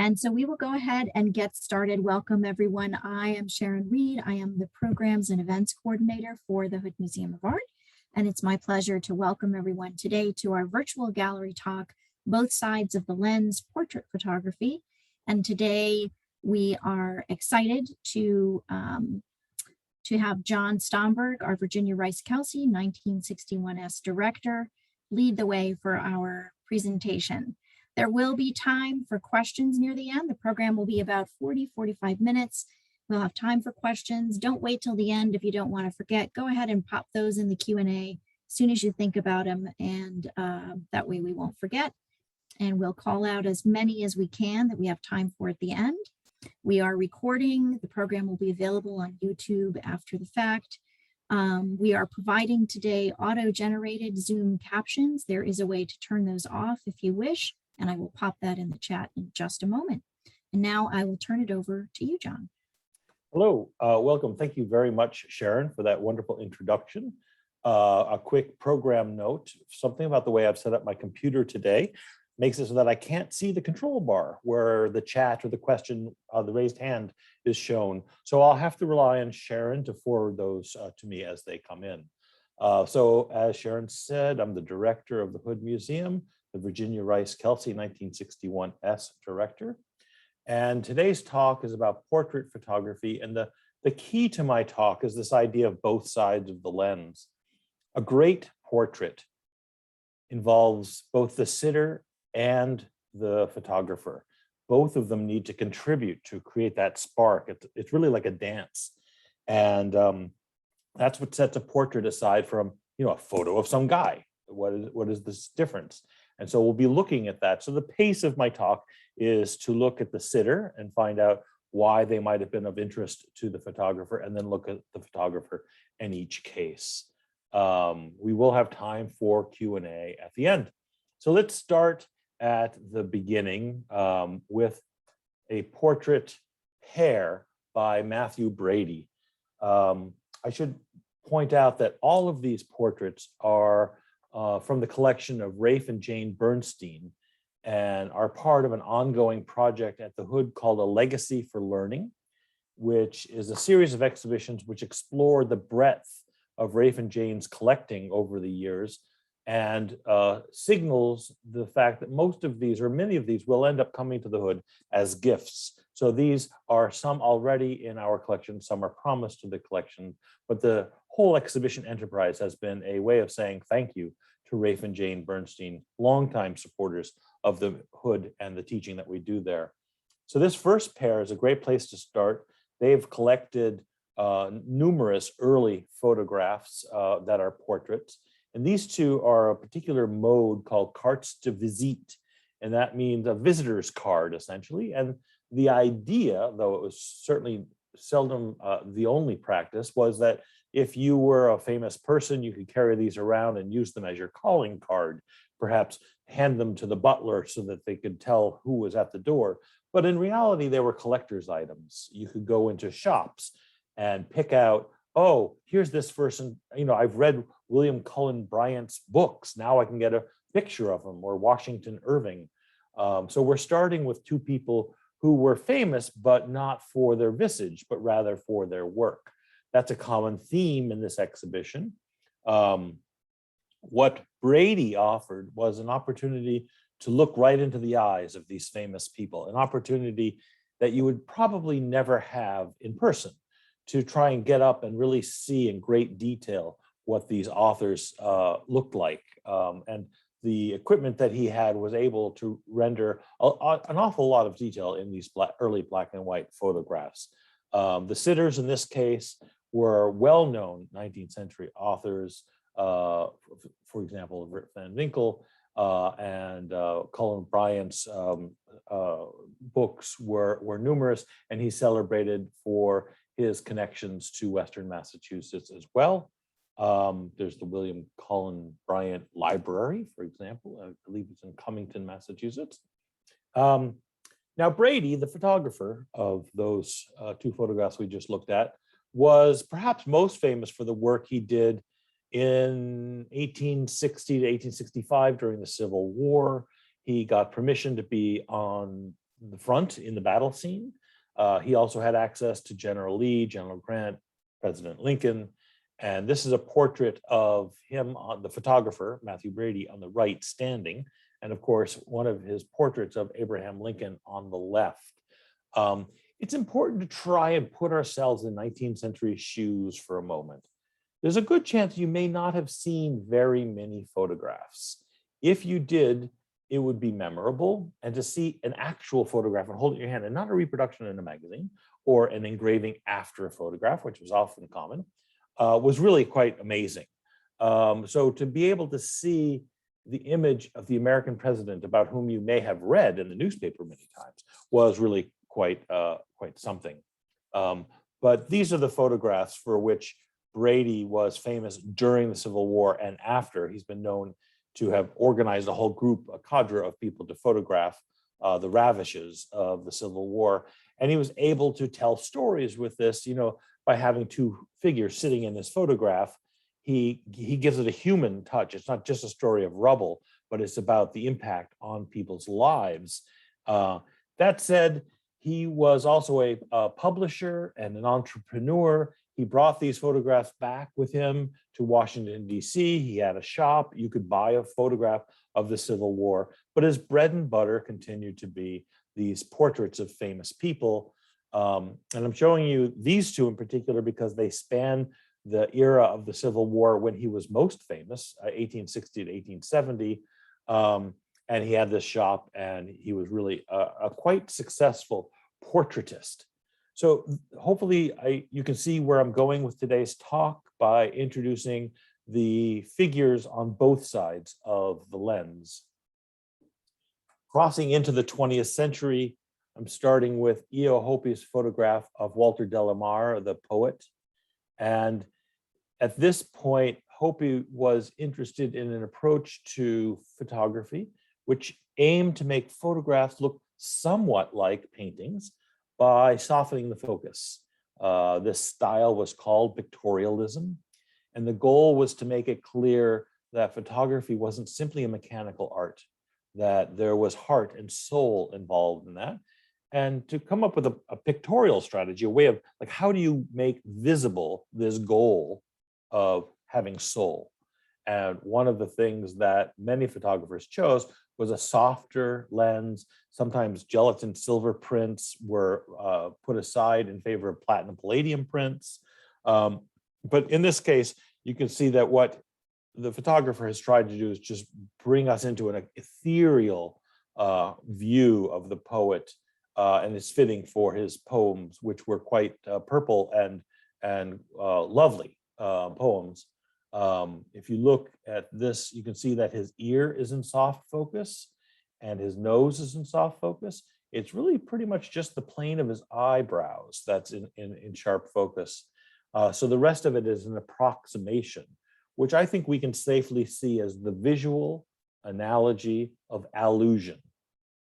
And so we will go ahead and get started. Welcome, everyone. I am Sharon Reed. I am the Programs and Events Coordinator for the Hood Museum of Art. And it's my pleasure to welcome everyone today to our virtual gallery talk, Both Sides of the Lens, Portrait Photography. And today we are excited to have John Stomberg, our Virginia Rice Kelsey 1961S director, lead the way for our presentation. There will be time for questions near the end. The program will be about 40-45 minutes. We'll have time for questions. Don't wait till the end if you don't want to forget. Go ahead and pop those in the Q&A as soon as you think about them, and that way we won't forget. And we'll call out as many as we can that we have time for at the end. We are recording. The program will be available on YouTube after the fact. We are providing today auto-generated Zoom captions. There is a way to turn those off if you wish, and I will pop that in the chat in just a moment. And now I will turn it over to you, John. Hello, welcome. Thank you very much, Sharon, for that wonderful introduction. A quick program note, something about the way I've set up my computer today makes it so that I can't see the control bar where the chat or the question, the raised hand is shown. So I'll have to rely on Sharon to forward those to me as they come in. So as Sharon said, I'm the director of the Hood Museum, the Virginia Rice Kelsey 1961S director. And today's talk is about portrait photography. And the key to my talk is this idea of both sides of the lens. A great portrait involves both the sitter and the photographer. Both of them need to contribute to create that spark. It's really like a dance. And that's what sets a portrait aside from, a photo of some guy. What is this difference? And so we'll be looking at that. So the pace of my talk is to look at the sitter and find out why they might have been of interest to the photographer, and then look at the photographer in each case. We will have time for Q&A at the end. So let's start at the beginning with a portrait pair by Matthew Brady. I should point out that all of these portraits are from the collection of Raph and Jane Bernstein, and are part of an ongoing project at the Hood called A Legacy for Learning, which is a series of exhibitions which explore the breadth of Raph and Jane's collecting over the years, and signals the fact that most of these, or many of these, will end up coming to the Hood as gifts. So these are some already in our collection, some are promised to the collection, but the whole exhibition enterprise has been a way of saying thank you to Raph and Jane Bernstein, longtime supporters of the Hood and the teaching that we do there. So this first pair is a great place to start. They've collected numerous early photographs that are portraits. And these two are a particular mode called cartes de visite. And that means a visitor's card, essentially. And the idea, though it was certainly seldom the only practice, was that if you were a famous person, you could carry these around and use them as your calling card, perhaps hand them to the butler so that they could tell who was at the door. But in reality, they were collector's items. You could go into shops and pick out, oh, here's this person, I've read William Cullen Bryant's books. Now I can get a picture of him, or Washington Irving. So we're starting with two people who were famous, but not for their visage, but rather for their work. That's a common theme in this exhibition. What Brady offered was an opportunity to look right into the eyes of these famous people, an opportunity that you would probably never have in person, to try and get up and really see in great detail what these authors looked like. And the equipment that he had was able to render an awful lot of detail in these early black and white photographs. The sitters in this case were well-known 19th century authors, for example, Rip Van Winkle, and Cullen Bryant's books were numerous, and he's celebrated for his connections to Western Massachusetts as well. There's the William Cullen Bryant Library, for example. I believe it's in Cummington, Massachusetts. Now, Brady, the photographer of those two photographs we just looked at, was perhaps most famous for the work he did in 1860 to 1865 during the Civil War. He got permission to be on the front in the battle scene. He also had access to General Lee, General Grant, President Lincoln. And this is a portrait of him, on the photographer, Matthew Brady, on the right standing. And of course, one of his portraits of Abraham Lincoln on the left. It's important to try and put ourselves in 19th century shoes for a moment. There's a good chance you may not have seen very many photographs. If you did, it would be memorable. And to see an actual photograph and hold it in your hand, and not a reproduction in a magazine or an engraving after a photograph, which was often common, was really quite amazing. So to be able to see the image of the American president, about whom you may have read in the newspaper many times, was really quite something. But these are the photographs for which Brady was famous during the Civil War and after. He's been known to have organized a whole group, a cadre of people to photograph the ravishes of the Civil War. And he was able to tell stories with this, by having two figures sitting in this photograph. He gives it a human touch. It's not just a story of rubble, but it's about the impact on people's lives. That said, he was also a publisher and an entrepreneur. He brought these photographs back with him to Washington, D.C. He had a shop. You could buy a photograph of the Civil War, but his bread and butter continued to be these portraits of famous people. And I'm showing you these two in particular because they span the era of the Civil War when he was most famous, 1860 to 1870. And he had this shop, and he was really a quite successful portraitist. So hopefully you can see where I'm going with today's talk by introducing the figures on both sides of the lens. Crossing into the 20th century, I'm starting with Otto Hopi's photograph of Walter Delamare, the poet. And at this point, Hopi was interested in an approach to photography, which aimed to make photographs look somewhat like paintings by softening the focus. This style was called pictorialism, and the goal was to make it clear that photography wasn't simply a mechanical art, that there was heart and soul involved in that, and to come up with a pictorial strategy, a way of like, how do you make visible this goal of having soul? And one of the things that many photographers chose was a softer lens. Sometimes gelatin silver prints were put aside in favor of platinum palladium prints. But in this case, you can see that what the photographer has tried to do is just bring us into an ethereal view of the poet, and it's fitting for his poems, which were quite purple and lovely poems. If you look at this, you can see that his ear is in soft focus and his nose is in soft focus. It's really pretty much just the plane of his eyebrows that's in sharp focus. So the rest of it is an approximation, which I think we can safely see as the visual analogy of allusion,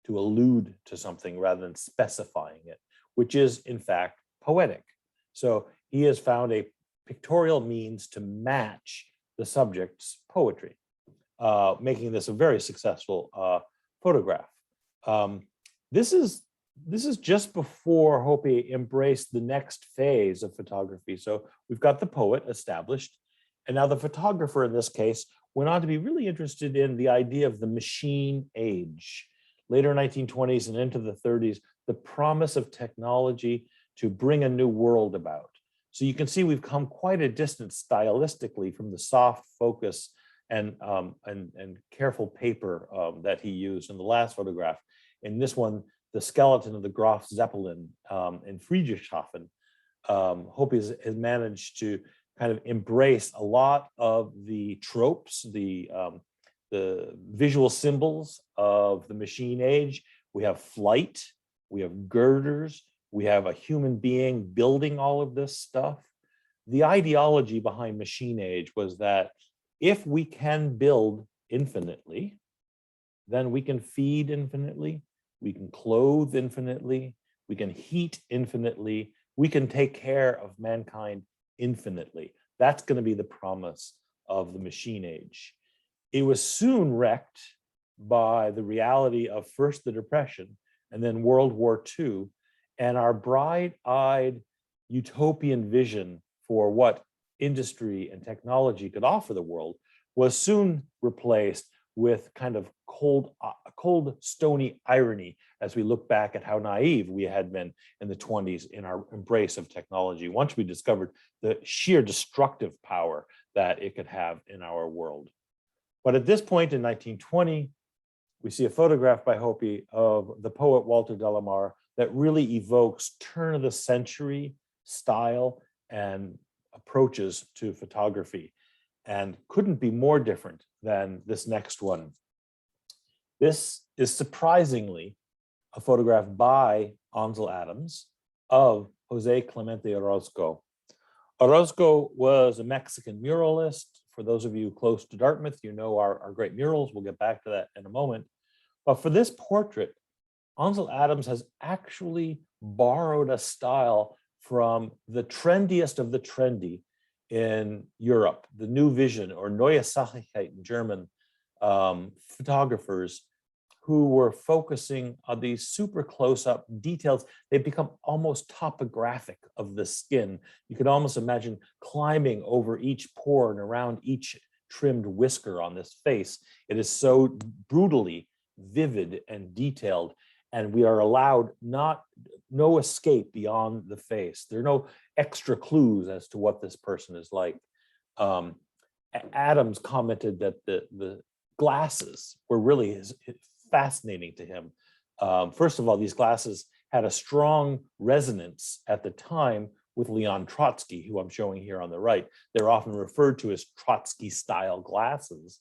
to allude to something rather than specifying it, which is in fact poetic. So he has found a pictorial means to match the subject's poetry, making this a very successful photograph. This is just before Hopi embraced the next phase of photography. So we've got the poet established, and now the photographer in this case went on to be really interested in the idea of the machine age. Later 1920s and into the 30s, the promise of technology to bring a new world about. So you can see we've come quite a distance stylistically from the soft focus and careful paper that he used in the last photograph. In this one, the skeleton of the Graf Zeppelin in Friedrichshafen. Hopi has managed to kind of embrace a lot of the tropes, the visual symbols of the machine age. We have flight, we have girders, we have a human being building all of this stuff. The ideology behind machine age was that if we can build infinitely, then we can feed infinitely, we can clothe infinitely, we can heat infinitely, we can take care of mankind infinitely. That's going to be the promise of the machine age. It was soon wrecked by the reality of first the Depression, and then World War II. And our bright-eyed utopian vision for what industry and technology could offer the world was soon replaced with kind of cold, stony irony as we look back at how naive we had been in the 20s in our embrace of technology, once we discovered the sheer destructive power that it could have in our world. But at this point in 1920, we see a photograph by Hopi of the poet Walter Delamare that really evokes turn of the century style and approaches to photography, and couldn't be more different than this next one. This is surprisingly a photograph by Ansel Adams of Jose Clemente Orozco. Orozco was a Mexican muralist. For those of you close to Dartmouth, you know our great murals. We'll get back to that in a moment. But for this portrait, Ansel Adams has actually borrowed a style from the trendiest of the trendy in Europe, the New Vision, or Neue Sachlichkeit in German, photographers who were focusing on these super close-up details. They've become almost topographic of the skin. You could almost imagine climbing over each pore and around each trimmed whisker on this face. It is so brutally vivid and detailed, and we are allowed no escape beyond the face. There are no extra clues as to what this person is like. Adams commented that the glasses were really fascinating to him. First of all, these glasses had a strong resonance at the time with Leon Trotsky, who I'm showing here on the right. They're often referred to as Trotsky-style glasses.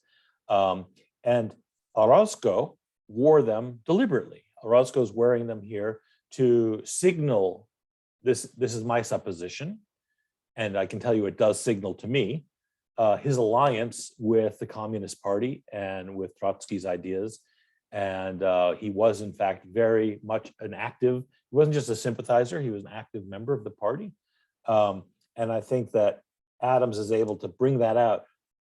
And Orozco wore them deliberately. Orozco's wearing them here to signal, this is my supposition, and I can tell you it does signal to me, his alliance with the Communist Party and with Trotsky's ideas. And he was, in fact, very much an active, he wasn't just a sympathizer, he was an active member of the party. And I think that Adams is able to bring that out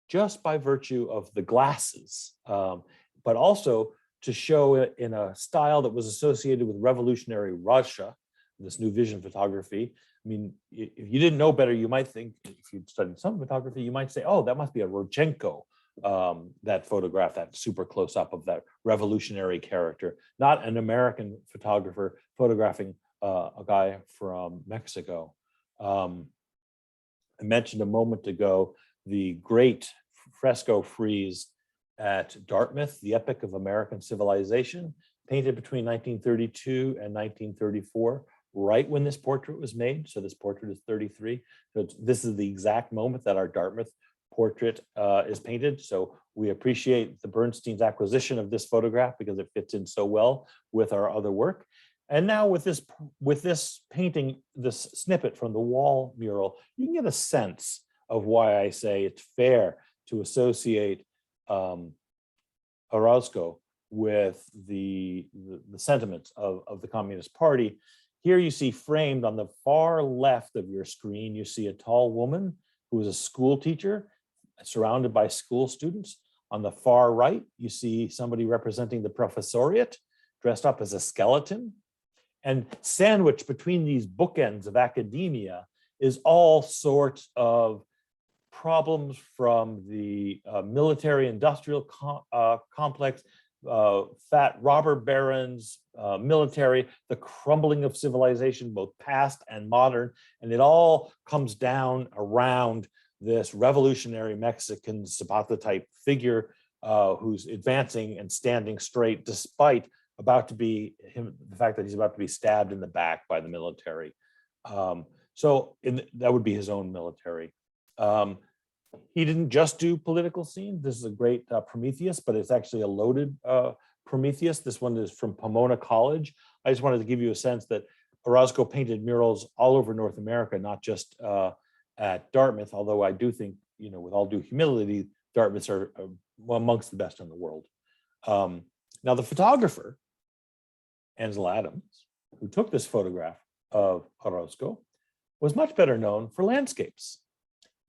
just by virtue of the glasses, but also to show it in a style that was associated with revolutionary Russia, this New Vision photography. I mean, if you didn't know better, you might think, if you'd studied some photography, you might say, oh, that must be a Rodchenko, that photograph, that super close up of that revolutionary character, not an American photographer photographing a guy from Mexico. I mentioned a moment ago the great fresco frieze at Dartmouth, the Epic of American Civilization, painted between 1932 and 1934, right when this portrait was made. So this portrait is 33. So this is the exact moment that our Dartmouth portrait is painted. So we appreciate the Bernstein's acquisition of this photograph because it fits in so well with our other work. And now with this painting, this snippet from the wall mural, you can get a sense of why I say it's fair to associate Orozco with the sentiments of the Communist Party. Here you see framed on the far left of your screen, you see a tall woman who is a school teacher surrounded by school students. On the far right, you see somebody representing the professoriate dressed up as a skeleton. And sandwiched between these bookends of academia is all sorts of problems from the military-industrial complex, fat robber barons, military, the crumbling of civilization, both past and modern, and it all comes down around this revolutionary Mexican Zapata-type figure who's advancing and standing straight despite the fact that he's about to be stabbed in the back by the military. That would be his own military. He didn't just do political scenes. This is a great Prometheus, but it's actually a loaded Prometheus. This one is from Pomona College. I just wanted to give you a sense that Orozco painted murals all over North America, not just at Dartmouth, although I do think, with all due humility, Dartmouths are amongst the best in the world. Now, the photographer, Ansel Adams, who took this photograph of Orozco, was much better known for landscapes.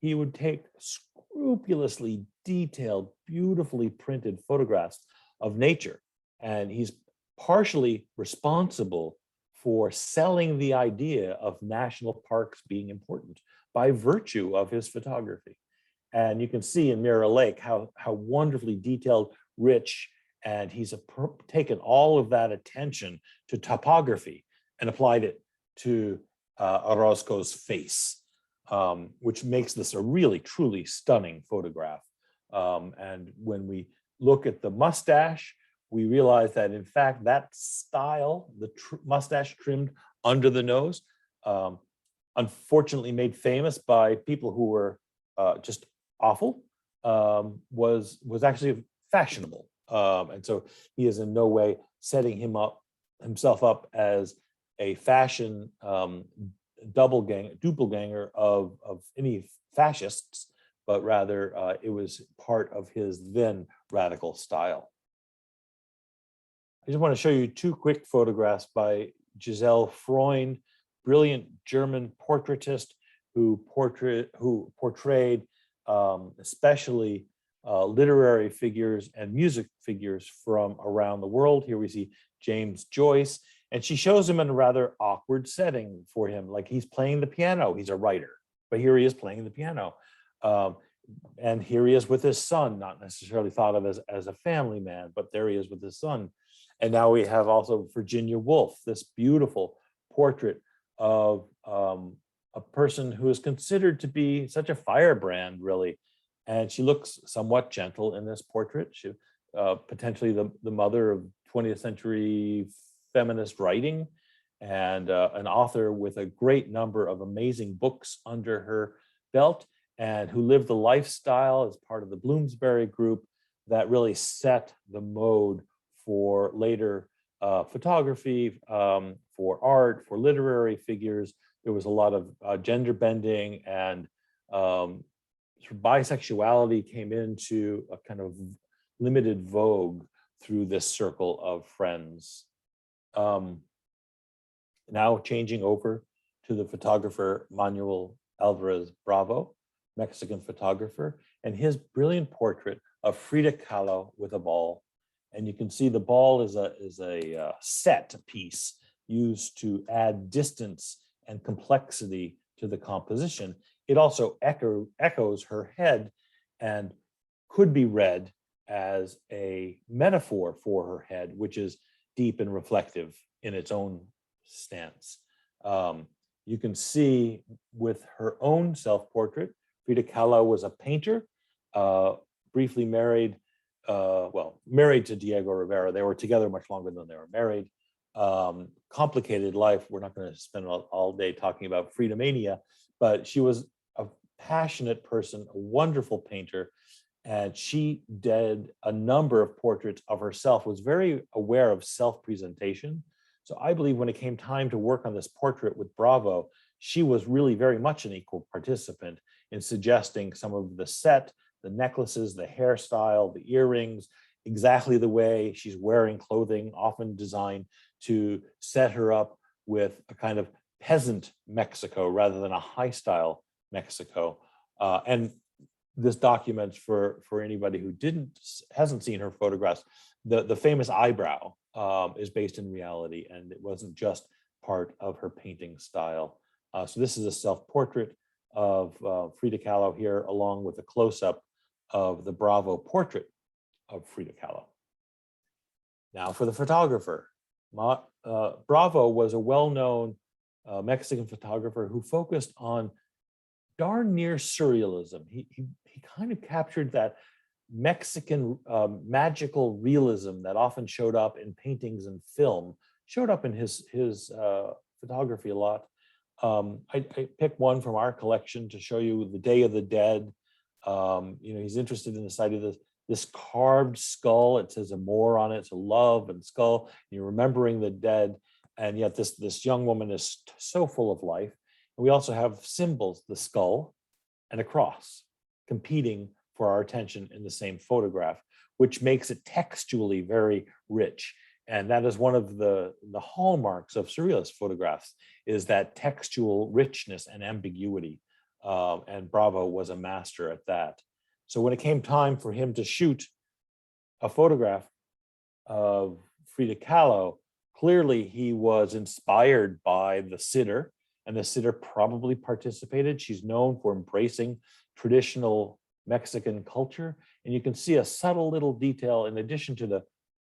He would take scrupulously detailed, beautifully printed photographs of nature. And he's partially responsible for selling the idea of national parks being important by virtue of his photography. And you can see in Mirror Lake how wonderfully detailed, rich, and he's taken all of that attention to topography and applied it to Orozco's face, which makes this a really, truly stunning photograph. And when we look at the mustache, we realize that, in fact, that style, the mustache trimmed under the nose, unfortunately made famous by people who were just awful, was actually fashionable. And so he is in no way setting himself up as a fashion doppelganger of any fascists, but rather it was part of his then radical style. I just want to show you two quick photographs by Gisele Freund, brilliant German portraitist who portrayed especially literary figures and music figures from around the world. Here we see James Joyce, and she shows him in a rather awkward setting for him, like he's playing the piano. He's a writer, but here he is playing the piano. And here he is with his son, not necessarily thought of as a family man, but there he is with his son. And now we have also Virginia Woolf, this beautiful portrait of a person who is considered to be such a firebrand, really. And she looks somewhat gentle in this portrait. She, potentially the mother of 20th century feminist writing, and an author with a great number of amazing books under her belt, and who lived the lifestyle as part of the Bloomsbury group that really set the mode for later photography, for art, for literary figures. There was a lot of gender bending, and bisexuality came into a kind of limited vogue through this circle of friends. Now changing over to the photographer Manuel Alvarez Bravo, Mexican photographer, and his brilliant portrait of Frida Kahlo with a ball. And you can see the ball is a set piece used to add distance and complexity to the composition. It also echoes her head and could be read as a metaphor for her head, which is deep and reflective in its own stance. You can see with her own self-portrait, Frida Kahlo was a painter, briefly married, married to Diego Rivera. They were together much longer than they were married. Complicated life. We're not going to spend all day talking about Frida mania, but she was a passionate person, a wonderful painter, and she did a number of portraits of herself, was very aware of self-presentation. So I believe when it came time to work on this portrait with Bravo, she was really very much an equal participant in suggesting some of the set, the necklaces, the hairstyle, the earrings, exactly the way she's wearing clothing, often designed to set her up with a kind of peasant Mexico rather than a high style Mexico. And this documents for anybody who hasn't seen her photographs, the famous eyebrow is based in reality, and it wasn't just part of her painting style. So this is a self-portrait of Frida Kahlo here, along with a close-up of the Bravo portrait of Frida Kahlo. Now for the photographer. Bravo was a well-known Mexican photographer who focused on darn near surrealism. He kind of captured that Mexican magical realism that often showed up in paintings and film, showed up in his photography a lot. I picked one from our collection to show you the Day of the Dead. He's interested in this idea of this carved skull. It says amor on it, so love and skull. You're remembering the dead, and yet this young woman is so full of life. And we also have symbols, the skull and a cross, competing for our attention in the same photograph, which makes it textually very rich. And that is one of the hallmarks of surrealist photographs, is that textual richness and ambiguity. And Bravo was a master at that. So when it came time for him to shoot a photograph of Frida Kahlo, clearly he was inspired by the sitter, and the sitter probably participated. She's known for embracing traditional Mexican culture. And you can see a subtle little detail in addition to the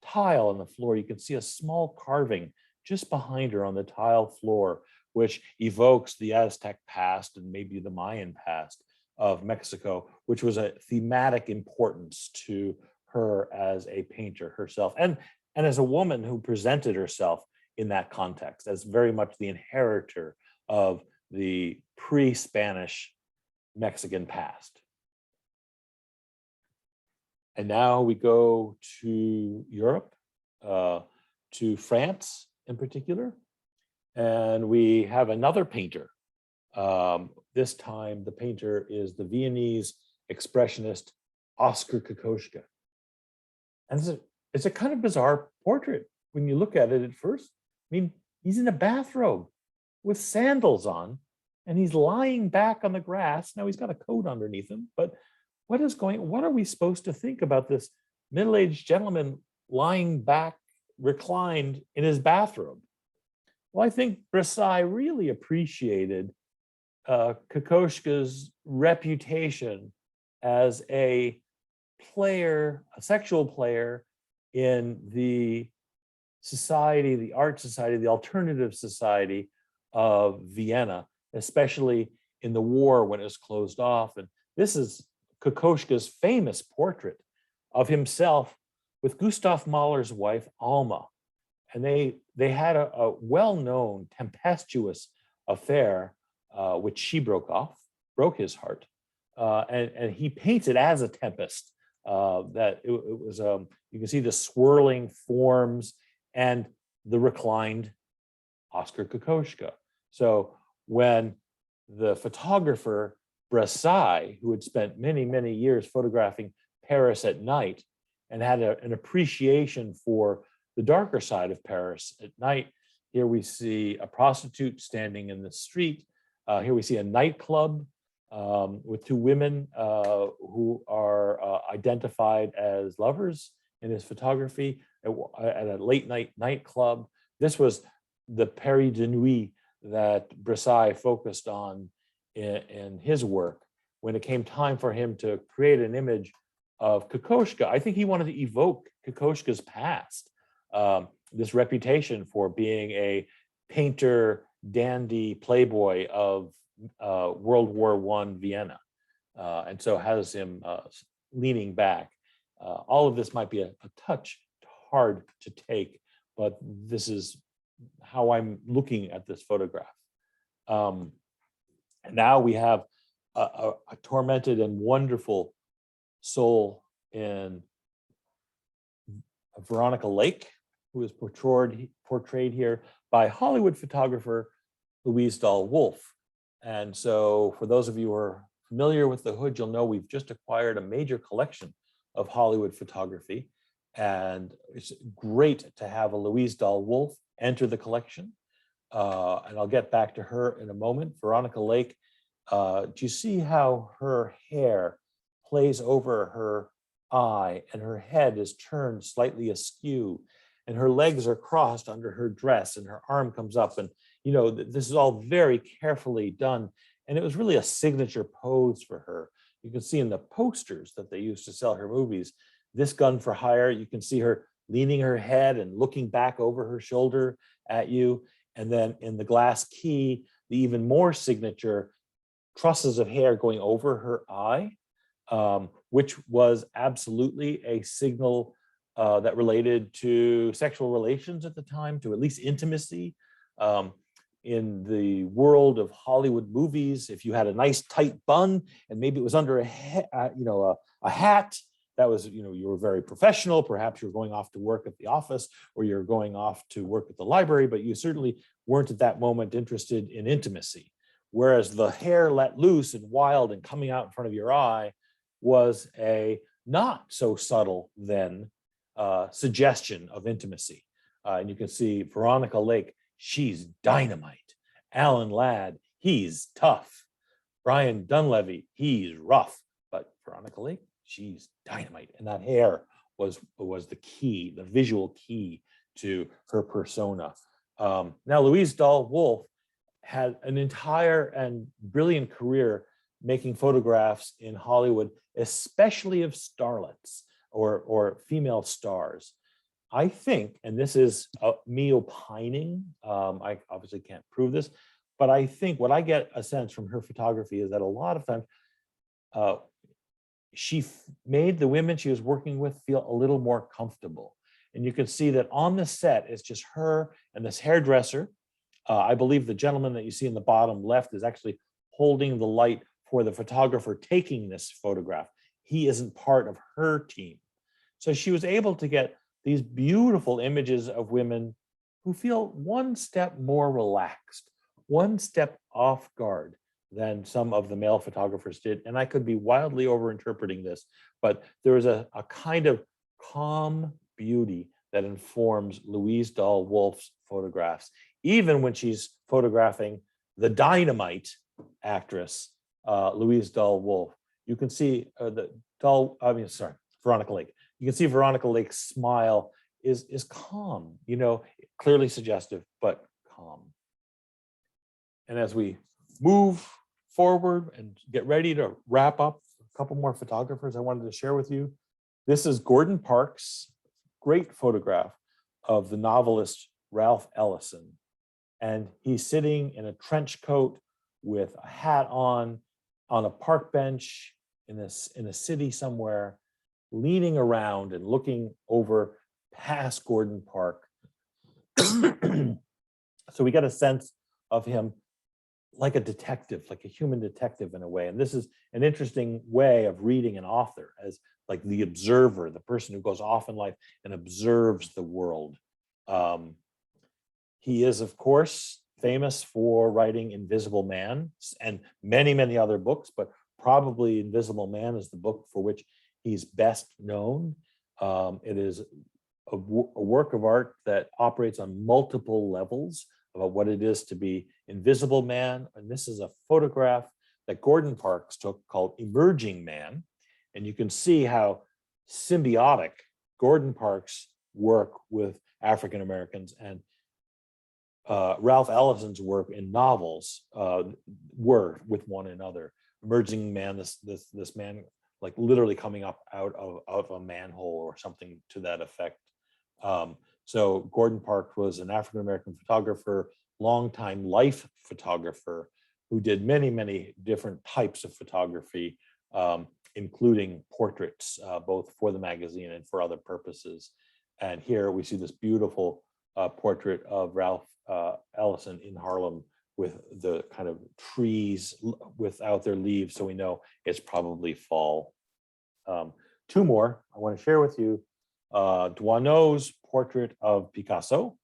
tile on the floor. You can see a small carving just behind her on the tile floor, which evokes the Aztec past and maybe the Mayan past of Mexico, which was a thematic importance to her as a painter herself, and as a woman who presented herself in that context as very much the inheritor of the pre-Spanish Mexican past. And now we go to Europe, to France in particular, and we have another painter. This time the painter is the Viennese expressionist Oskar Kokoschka. And it's a kind of bizarre portrait when you look at it at first. I mean, he's in a bathrobe with sandals on, and he's lying back on the grass. Now he's got a coat underneath him, but what are we supposed to think about this middle-aged gentleman lying back, reclined in his bathrobe? Well, I think Bresai really appreciated Kokoschka's reputation as a player, a sexual player in the society, the art society, the alternative society of Vienna, especially in the war when it was closed off. And this is Kokoschka's famous portrait of himself with Gustav Mahler's wife, Alma. And they had a well-known tempestuous affair, which she broke his heart. And he paints it as a tempest, that it was, you can see the swirling forms and the reclined Oskar Kokoschka. So when the photographer Bresai, who had spent many, many years photographing Paris at night and had an appreciation for the darker side of Paris at night, here we see a prostitute standing in the street. Here we see a nightclub with two women who are identified as lovers in his photography at a late night nightclub. This was the Paris de Nuit that Bresai focused on in his work. When it came time for him to create an image of Kokoschka, I think he wanted to evoke Kokoschka's past, this reputation for being a painter, dandy, playboy of World War I Vienna, and so has him leaning back. All of this might be a touch hard to take, but this is how I'm looking at this photograph. And now we have a tormented and wonderful soul in Veronica Lake, who is portrayed here by Hollywood photographer Louise Dahl Wolfe. And so for those of you who are familiar with the Hood, you'll know we've just acquired a major collection of Hollywood photography. And it's great to have a Louise Dahl Wolfe enter the collection. And I'll get back to her in a moment. Veronica Lake, do you see how her hair plays over her eye and her head is turned slightly askew and her legs are crossed under her dress and her arm comes up? And you know, this is all very carefully done. And it was really a signature pose for her. You can see in the posters that they used to sell her movies, this gun for hire, you can see her leaning her head and looking back over her shoulder at you. And then in the Glass Key, the even more signature trusses of hair going over her eye, which was absolutely a signal that related to sexual relations at the time, to at least intimacy. In the world of Hollywood movies, if you had a nice tight bun and maybe it was under a hat, that was, you were very professional. Perhaps you're going off to work at the office or you're going off to work at the library, but you certainly weren't at that moment interested in intimacy. Whereas the hair let loose and wild and coming out in front of your eye was a not so subtle then suggestion of intimacy. And you can see Veronica Lake, she's dynamite. Alan Ladd, he's tough. Brian Dunleavy, he's rough. But Veronica Lake, she's dynamite. And that hair was the key, the visual key to her persona. Now, Louise Dahl Wolff had an entire and brilliant career making photographs in Hollywood, especially of starlets or female stars. I think, and this is me opining, I obviously can't prove this, but I think what I get a sense from her photography is that a lot of times she made the women she was working with feel a little more comfortable. And you can see that on the set, it's just her and this hairdresser. I believe the gentleman that you see in the bottom left is actually holding the light for the photographer taking this photograph. He isn't part of her team. So she was able to get these beautiful images of women who feel one step more relaxed, one step off guard than some of the male photographers did. And I could be wildly overinterpreting this, but there is a kind of calm beauty that informs Louise Dahl Wolff's photographs, even when she's photographing the dynamite actress, Louise Dahl Wolff. You can see Veronica Lake. You can see Veronica Lake's smile is calm, clearly suggestive, but calm. And as we move forward and get ready to wrap up, a couple more photographers I wanted to share with you. This is Gordon Parks' great photograph of the novelist Ralph Ellison. And he's sitting in a trench coat with a hat on a park bench in a city somewhere, leaning around and looking over past Gordon Park. So we get a sense of him like a detective, like a human detective in a way. And this is an interesting way of reading an author as like the observer, the person who goes off in life and observes the world. He is, of course, famous for writing Invisible Man and many, many other books, but probably Invisible Man is the book for which he's best known. It is a work of art that operates on multiple levels about what it is to be Invisible Man. And this is a photograph that Gordon Parks took called Emerging Man. And you can see how symbiotic Gordon Parks' work with African Americans and Ralph Ellison's work in novels were with one another. Emerging Man, this man like literally coming up out of a manhole or something to that effect. So Gordon Parks was an African American photographer, longtime life photographer who did many, many different types of photography, including portraits, both for the magazine and for other purposes. And here we see this beautiful portrait of Ralph Ellison in Harlem with the kind of trees without their leaves, so we know it's probably fall. Two more I want to share with you. Doisneau's portrait of Picasso.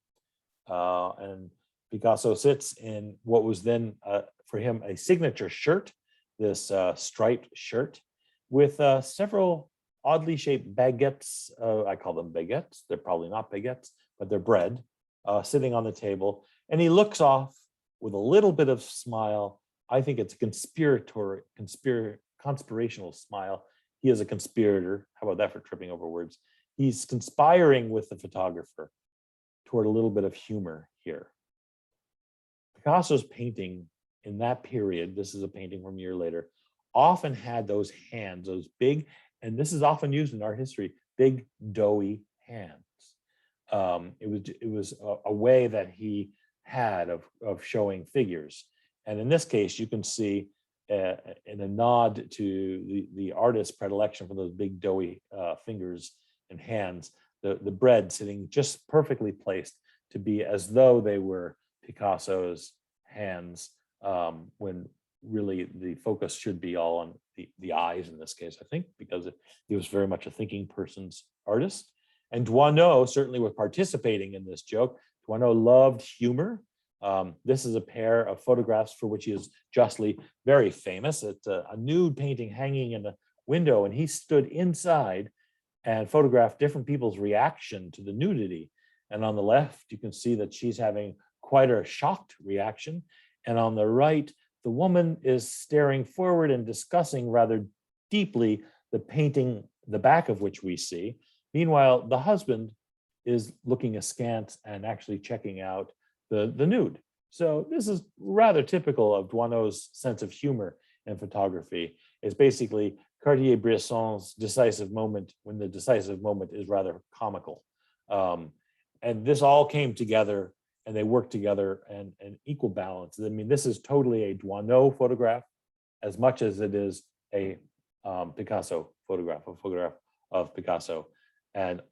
And Picasso sits in what was then, for him, a signature shirt, this striped shirt, with several oddly shaped baguettes. I call them baguettes. They're probably not baguettes, but they're bread, sitting on the table. And he looks off with a little bit of smile. I think it's a conspirational smile. He is a conspirator. How about that for tripping over words? He's conspiring with the photographer toward a little bit of humor here. Picasso's painting in that period, this is a painting from a year later, often had those hands, those big, and this is often used in art history, big doughy hands. It was a way that he had of showing figures. And in this case, you can see in a nod to the artist's predilection for those big doughy fingers and hands, the bread sitting just perfectly placed to be as though they were Picasso's hands, when really the focus should be all on the eyes in this case, I think, because he was very much a thinking person's artist. And Doisneau certainly was participating in this joke. Doisneau loved humor. This is a pair of photographs for which he is justly very famous. It's a nude painting hanging in a window, and he stood inside and photographed different people's reaction to the nudity. And on the left, you can see that she's having quite a shocked reaction. And on the right, the woman is staring forward and discussing rather deeply the painting, the back of which we see. Meanwhile, the husband is looking askance and actually checking out the nude. So this is rather typical of Douaneau's sense of humor in photography. It's basically Cartier-Bresson's decisive moment when the decisive moment is rather comical. And this all came together and they worked together and equal balance. I mean, this is totally a Douaneau photograph as much as it is a Picasso photograph, a photograph of Picasso. And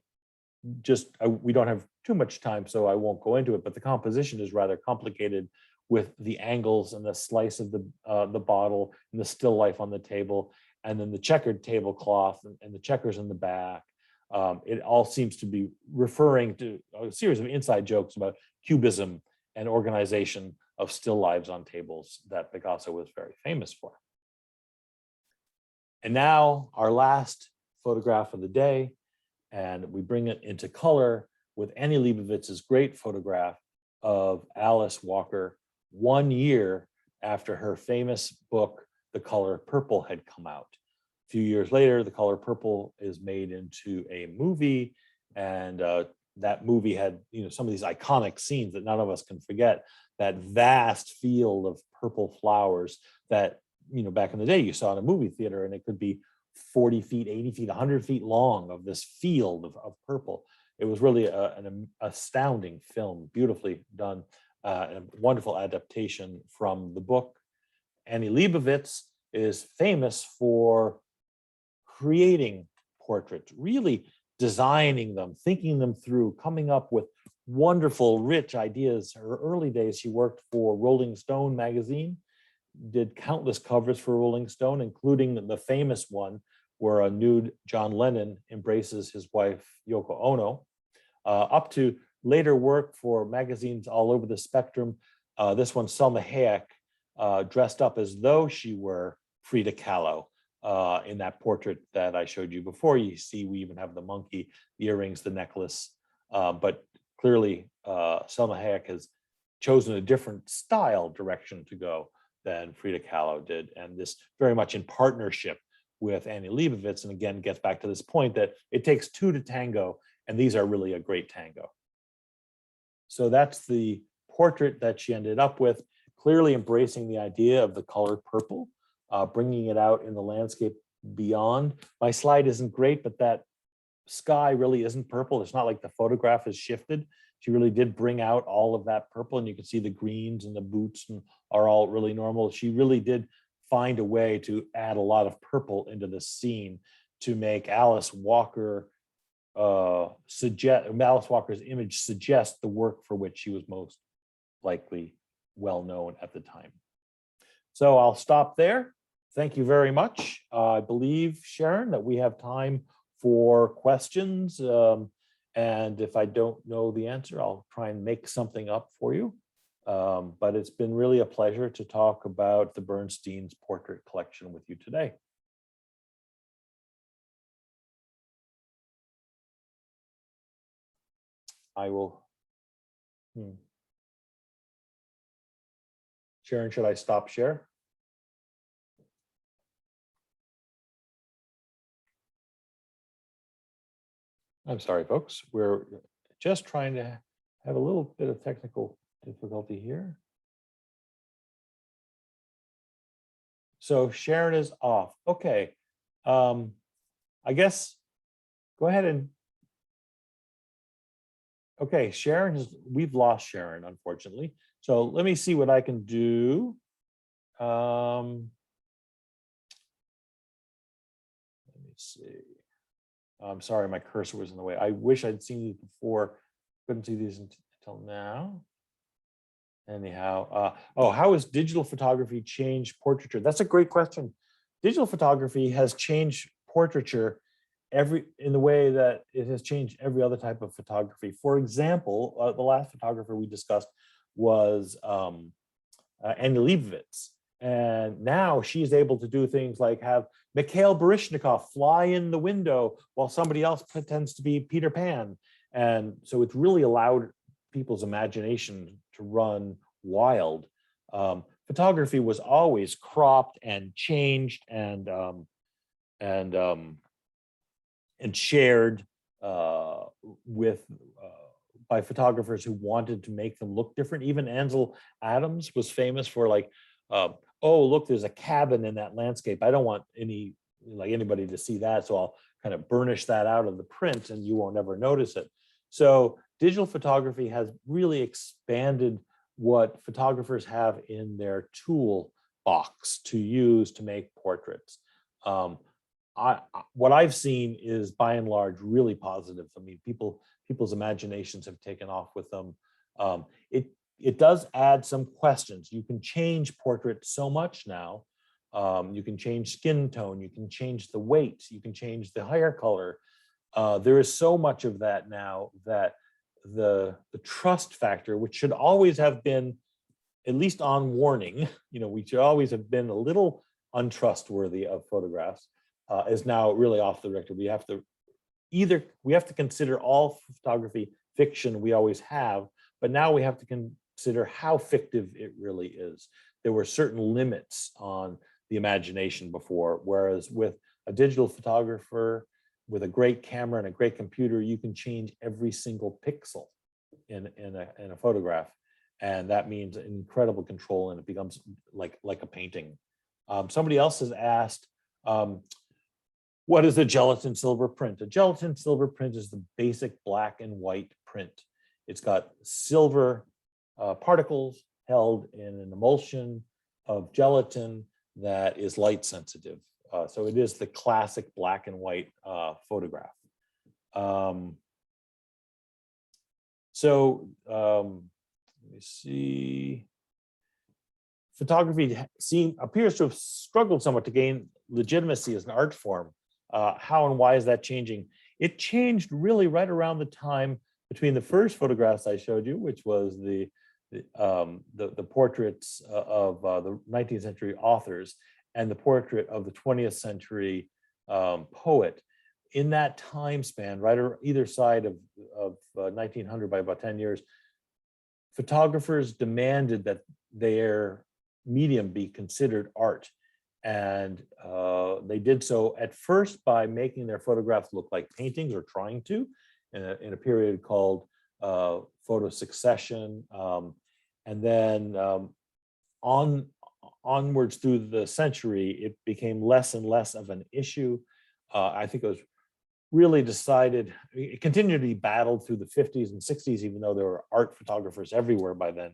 just, we don't have too much time, so I won't go into it, but the composition is rather complicated with the angles and the slice of the bottle and the still life on the table, and then the checkered tablecloth and the checkers in the back. It all seems to be referring to a series of inside jokes about cubism and organization of still lives on tables that Picasso was very famous for. And now our last photograph of the day, and we bring it into color with Annie Leibovitz's great photograph of Alice Walker 1 year after her famous book, The Color Purple, had come out. A few years later, The Color Purple is made into a movie, and that movie had, you know, some of these iconic scenes that none of us can forget. That vast field of purple flowers that, you know, back in the day you saw in a movie theater, and it could be 40 feet, 80 feet, 100 feet long of this field of purple. It was really an astounding film, beautifully done, a wonderful adaptation from the book. Annie Liebovitz is famous for creating portraits, really designing them, thinking them through, coming up with wonderful, rich ideas. Her early days, she worked for Rolling Stone magazine, did countless covers for Rolling Stone, including the famous one where a nude John Lennon embraces his wife, Yoko Ono, up to later work for magazines all over the spectrum. This one, Selma Hayek, dressed up as though she were Frida Kahlo in that portrait that I showed you before. You see, we even have the monkey, the earrings, the necklace, but clearly Selma Hayek has chosen a different style direction to go than Frida Kahlo did, and this very much in partnership with Annie Liebovitz. And again, gets back to this point that it takes two to tango, and these are really a great tango. So that's the portrait that she ended up with, clearly embracing the idea of the color purple, bringing it out in the landscape beyond. My slide isn't great, but that sky really isn't purple. It's not like the photograph has shifted. She really did bring out all of that purple, and you can see the greens and the boots and are all really normal. She really did find a way to add a lot of purple into the scene to make Alice Walker Alice Walker's image suggest the work for which she was most likely well known at the time. So I'll stop there. Thank you very much. I believe, Sharon, that we have time for questions. And if I don't know the answer, I'll try and make something up for you. But it's been really a pleasure to talk about the Bernstein's portrait collection with you today. I will. Sharon, should I stop share? I'm sorry, folks. We're just trying to have a little bit of technical difficulty here. So Sharon is off. Okay. I guess go ahead and. Okay, we've lost Sharon, unfortunately. So let me see what I can do. Let me see. I'm sorry, my cursor was in the way. I wish I'd seen these before. Couldn't see these until now. Anyhow, how has digital photography changed portraiture? That's a great question. Digital photography has changed portraiture in the way that it has changed every other type of photography. For example, the last photographer we discussed was Annie Liebovitz. And now she's able to do things like have Mikhail Baryshnikov fly in the window while somebody else pretends to be Peter Pan. And so it's really allowed people's imagination to run wild. Photography was always cropped and changed and shared with by photographers who wanted to make them look different. Even Ansel Adams was famous for like, oh, look, there's a cabin in that landscape. I don't want anybody to see that, so I'll kind of burnish that out of the print and you won't ever notice it. So digital photography has really expanded what photographers have in their tool box to use to make portraits. What I've seen is by and large really positive. I mean, people's imaginations have taken off with them. It does add some questions. You can change portraits so much now. You can change skin tone, you can change the weight, you can change the hair color. There is so much of that now that the trust factor, which should always have been at least on warning, we should always have been a little untrustworthy of photographs, is now really off the record. We have to consider all photography fiction we always have, but now we have to consider how fictive it really is. There were certain limits on the imagination before, whereas with a digital photographer with a great camera and a great computer, you can change every single pixel in a photograph, and that means incredible control, and it becomes like a painting. Somebody else has asked, what is a gelatin silver print? A gelatin silver print is the basic black and white print. It's got silver particles held in an emulsion of gelatin that is light sensitive. So it is the classic black and white photograph. Let me see. Photography appears to have struggled somewhat to gain legitimacy as an art form. How and why is that changing? It changed really right around the time between the first photographs I showed you, which was the portraits of the 19th century authors, and the portrait of the 20th century poet. In that time span, right or either side of 1900 by about 10 years, photographers demanded that their medium be considered art. And they did so at first by making their photographs look like paintings, or trying to, in a period called photo succession. And then onwards through the century, it became less and less of an issue. I think it was really decided, it continued to be battled through the 50s and 60s, even though there were art photographers everywhere by then.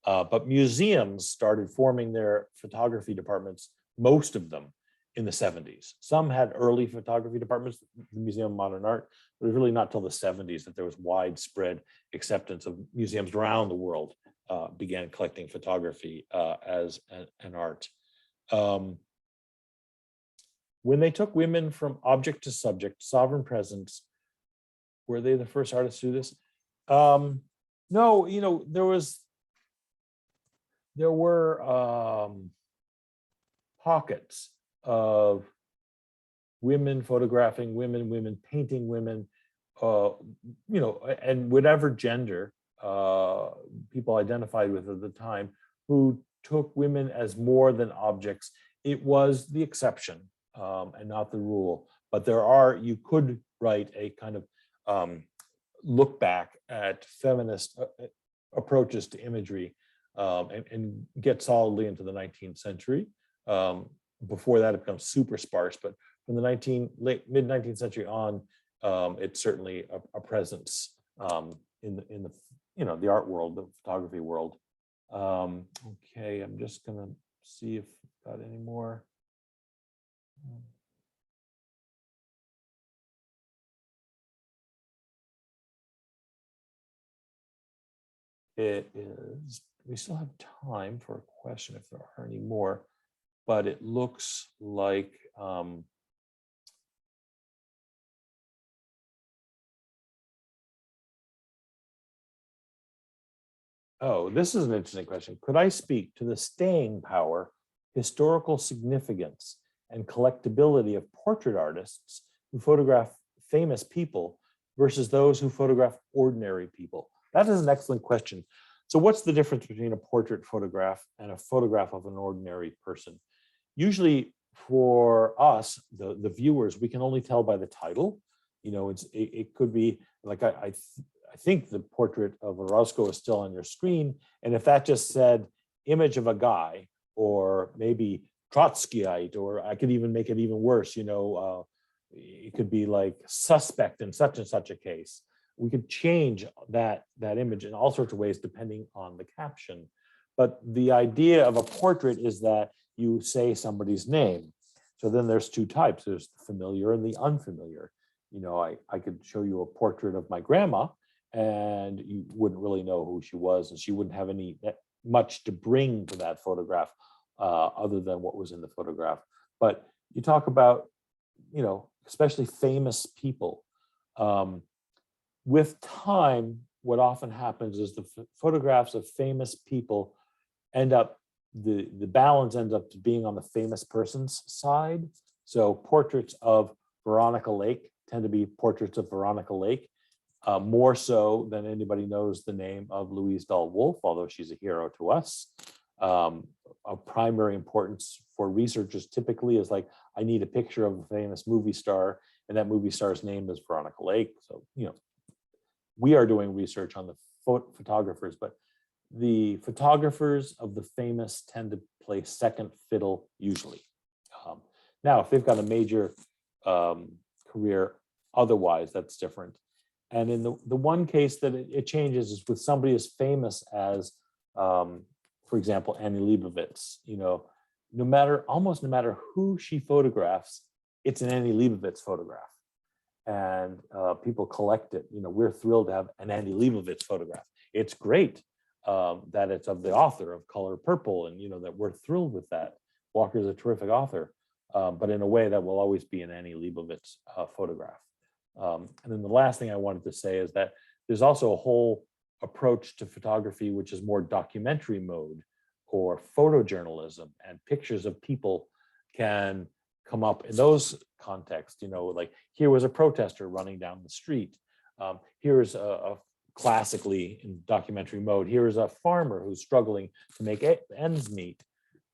But museums started forming their photography departments, most of them in the 70s. Some had early photography departments, the Museum of Modern Art, but it was really not till the 70s that there was widespread acceptance of museums around the world began collecting photography as an art. When they took women from object to subject, sovereign presence, were they the first artists to do this? No, there were pockets of women photographing women, women painting women, and whatever gender people identified with at the time, who took women as more than objects. It was the exception and not the rule. But you could write a kind of look back at feminist approaches to imagery and get solidly into the 19th century. Before that, it becomes super sparse, but from the mid 19th century on, it's certainly a presence in the art world, the photography world. Okay, I'm just gonna see if I've got any more. We still have time for a question if there are any more, but it looks like oh, this is an interesting question. Could I speak to the staying power, historical significance, and collectability of portrait artists who photograph famous people versus those who photograph ordinary people? That is an excellent question. So what's the difference between a portrait photograph and a photograph of an ordinary person? Usually for us, the viewers, we can only tell by the title. it could be like, I think the portrait of Orozco is still on your screen. And if that just said image of a guy, or maybe Trotskyite, or I could even make it even worse, it could be like suspect in such and such a case. We could change that image in all sorts of ways depending on the caption. But the idea of a portrait is that you say somebody's name. So then there's two types. There's the familiar and the unfamiliar. I could show you a portrait of my grandma and you wouldn't really know who she was, and she wouldn't have much to bring to that photograph other than what was in the photograph. But you talk about, especially famous people. With time, what often happens is the photographs of famous people the balance ends up being on the famous person's side. So portraits of Veronica Lake tend to be portraits of Veronica Lake, more so than anybody knows the name of Louise Dahl Wolff, although she's a hero to us. Of primary importance for researchers typically is like, I need a picture of a famous movie star, and that movie star's name is Veronica Lake. So, we are doing research on the photographers, but the photographers of the famous tend to play second fiddle usually. Now, if they've got a major career otherwise, that's different. And in the one case that it changes is with somebody as famous as, for example, Annie Liebovitz. Almost no matter who she photographs, it's an Annie Liebovitz photograph. And people collect it. We're thrilled to have an Annie Liebovitz photograph. It's great that it's of the author of Color Purple, and that we're thrilled with that. Walker's a terrific author, but in a way that will always be an Annie Liebovitz photograph. And then the last thing I wanted to say is that there's also a whole approach to photography which is more documentary mode or photojournalism, and pictures of people can come up in those contexts. Like here was a protester running down the street. Here's a classically in documentary mode, here is a farmer who's struggling to make ends meet.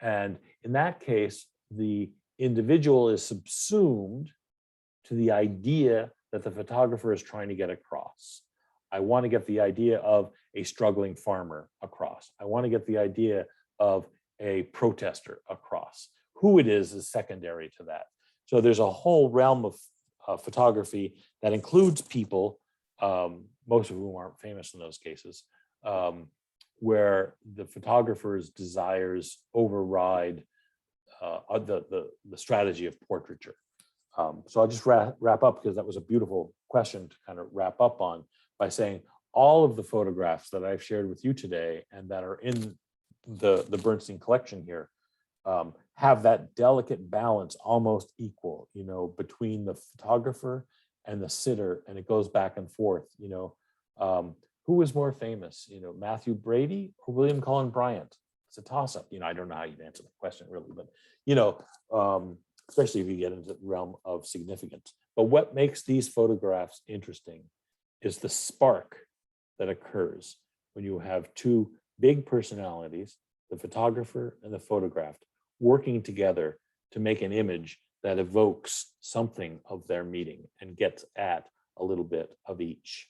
And in that case, the individual is subsumed to the idea that the photographer is trying to get across. I want to get the idea of a struggling farmer across. I want to get the idea of a protester across. Who it is secondary to that. So there's a whole realm of photography that includes people, most of whom aren't famous in those cases, where the photographer's desires override the strategy of portraiture. So I'll just wrap up, because that was a beautiful question to kind of wrap up on, by saying all of the photographs that I've shared with you today and that are in the Bernstein collection here have that delicate balance almost equal, between the photographer and the sitter, and it goes back and forth. Who was more famous, Matthew Brady or William Cullen Bryant? It's a toss-up. I don't know how you'd answer the question really, but especially if you get into the realm of significance. But what makes these photographs interesting is the spark that occurs when you have two big personalities, the photographer and the photographed, working together to make an image that evokes something of their meeting and gets at a little bit of each.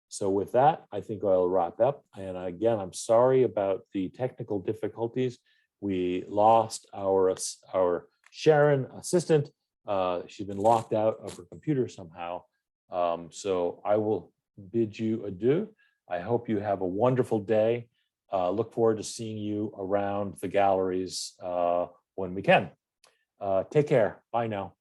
So with that, I think I'll wrap up. And again, I'm sorry about the technical difficulties. We lost our Sharon assistant. She's been locked out of her computer somehow. So I will bid you adieu. I hope you have a wonderful day. Look forward to seeing you around the galleries when we can. Take care. Bye now.